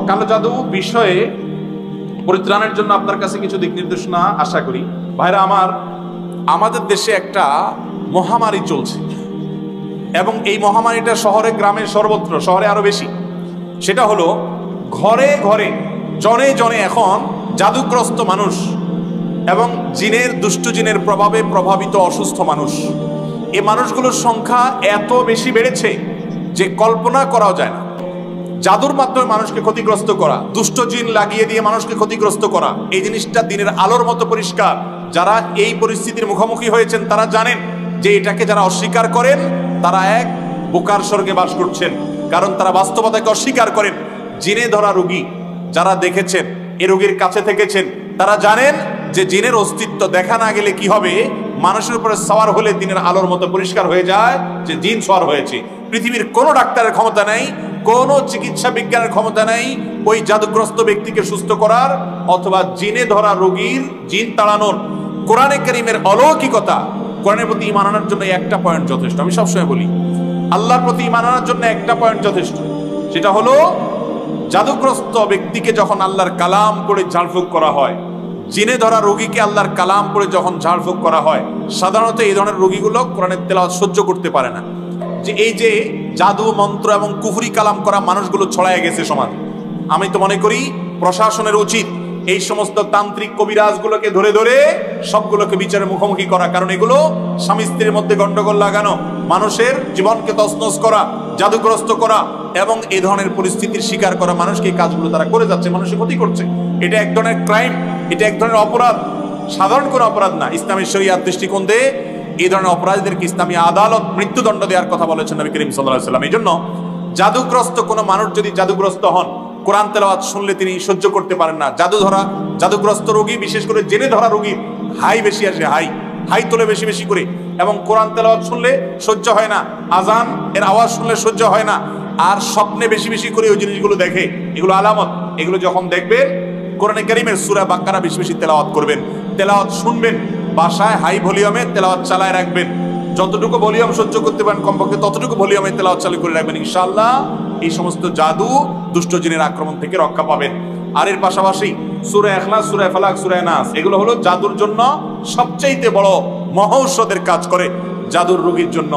কালো জাদু বিষয়ে পরিত্রাণের জন্য আপনার কাছে কিছু দিক নির্দেশনা আশা করি। ভাইরা আমার, আমাদের দেশে একটা মহামারী চলছে এবং এই মহামারীটা শহরে গ্রামে সর্বত্র, শহরে আরো বেশি। সেটা হলো ঘরে ঘরে জনে জনে এখন জাদুগ্রস্ত মানুষ এবং জিনের, দুষ্ট জিনের প্রভাবে প্রভাবিত অসুস্থ মানুষ। এই মানুষগুলোর সংখ্যা এত বেশি বেড়েছে যে কল্পনা করাও যায় না। জাদুর মাধ্যমে মানুষকে ক্ষতিগ্রস্ত করা, দুষ্ট জিন লাগিয়ে দিয়ে মানুষকে ক্ষতিগ্রস্ত করা, এই জিনিসটা দিনের আলোর মতো পরিষ্কার। যারা এই পরিস্থিতির মুখোমুখি হয়েছেন তারা জানেন যে এটাকে যারা অস্বীকার করেন তারা এক বোকার স্বর্গে বাস করছেন, কারণ তারা বাস্তবতাকে অস্বীকার করেন। জিনে ধরা রোগী যারা দেখেছেন, এ রোগীর কাছে থেকেছেন, তারা জানেন যে জিনের অস্তিত্ব দেখা না গেলে কি হবে, মানুষের উপরে সওয়ার হলে দিনের আলোর মতো পরিষ্কার হয়ে যায় যে জিন সওয়ার হয়েছে। পৃথিবীর কোনো ডাক্তারের ক্ষমতা নেই, কোনো চিকিৎসা বিজ্ঞানের ক্ষমতা নেই ওই জাদুগ্রস্ত ব্যক্তিকে সুস্থ করার অথবা জিনে ধরা রোগীর জিন তাড়ানোর। কোরআনে কারীমের অলৌকিকতা, কোরআনের প্রতি ঈমান আনার জন্য একটা পয়েন্ট যথেষ্ট। আমি সবসময় বলি, আল্লাহর প্রতি ঈমান আনার জন্য একটা পয়েন্ট যথেষ্ট। সেটা হলো জাদুগ্রস্ত ব্যক্তিকে যখন আল্লাহর কালাম পড়ে ঝাড়ফুঁক করা হয়, জিনে ধরা রোগীকে আল্লাহর কালাম পড়ে যখন ঝাড়ফুঁক করা হয়, সাধারণত এই ধরনের রোগীগুলো কোরআনের তেলাওয়াত সহ্য করতে পারে না। যে এই যে জাদু মন্ত্র এবং কুফরি কালাম করা মানুষগুলো ছড়ায় গেছে সমাজে, আমি তো মনে করি প্রশাসনের উচিত এই সমস্ত তান্ত্রিক কবিরাজগুলোকে ধরে ধরে সবগুলোকে বিচারের মুখোমুখি করা। কারণ এগুলো স্বামী স্ত্রীর মধ্যে গন্ডগোল লাগানো, মানুষের জীবনকে তছনছ করা, জাদুগ্রস্ত করা এবং এই ধরনের পরিস্থিতির শিকার করা মানুষকে এই কাজগুলো তারা করে যাচ্ছে, মানুষের ক্ষতি করছে। এটা এক ধরনের ক্রাইম, এটা এক ধরনের অপরাধ, সাধারণ কোনো অপরাধ না। ইসলামের শরিয়াত দৃষ্টিকোণ দিয়ে এই ধরনের অপরাধীদেরকে ইসলামী আদালত মৃত্যুদণ্ড দেওয়ার কথা বলেছেন নবী করিম সাল্লাল্লাহু আলাইহি ওয়াসাল্লাম। এই জন্য জাদুগ্রস্ত কোনো মানুষ যদি জাদুগ্রস্ত হন, কোরআন তেলাওয়াত শুনলে তিনি সহ্য করতে পারেন না। জাদুগ্রস্ত রোগী, বিশেষ করে জেনে ধরা রোগী হাই বেশি আসে, হাই তোলে বেশি বেশি করে, এবং কোরআন তেলাওয়াত শুনলে সহ্য হয় না, আজান এর আওয়াজ শুনলে সহ্য হয় না, আর স্বপ্নে বেশি বেশি করে ওই জিনিসগুলো দেখে। এগুলো আলামত। এগুলো যখন দেখবেন, কোরআনে কারীমের সূরা বাকারা বেশি বেশি তেলাওয়াত করবেন, তেলাওয়াত শুনবেন, বাসায় হাই ভলিউমে তেলাওয়াত চালায় রাখবেন। যতটুকু ভলিউম সহ্য করতে পারেন কমপক্ষে ততটুকু ভলিউমে তেলাওয়াত চালু করে রাখবেন। ইনশাআল্লাহ এই সমস্ত জাদু, দুষ্ট জিনের আক্রমণ থেকে রক্ষা পাবেন। আর এর পাশাপাশি সূরা ইখলাস, সূরা ফালাক, সূরা নাস, এগুলো হলো জাদুর জন্য সবচেয়ে বড় মহৌষধের কাজ করে জাদুর রোগীর জন্য।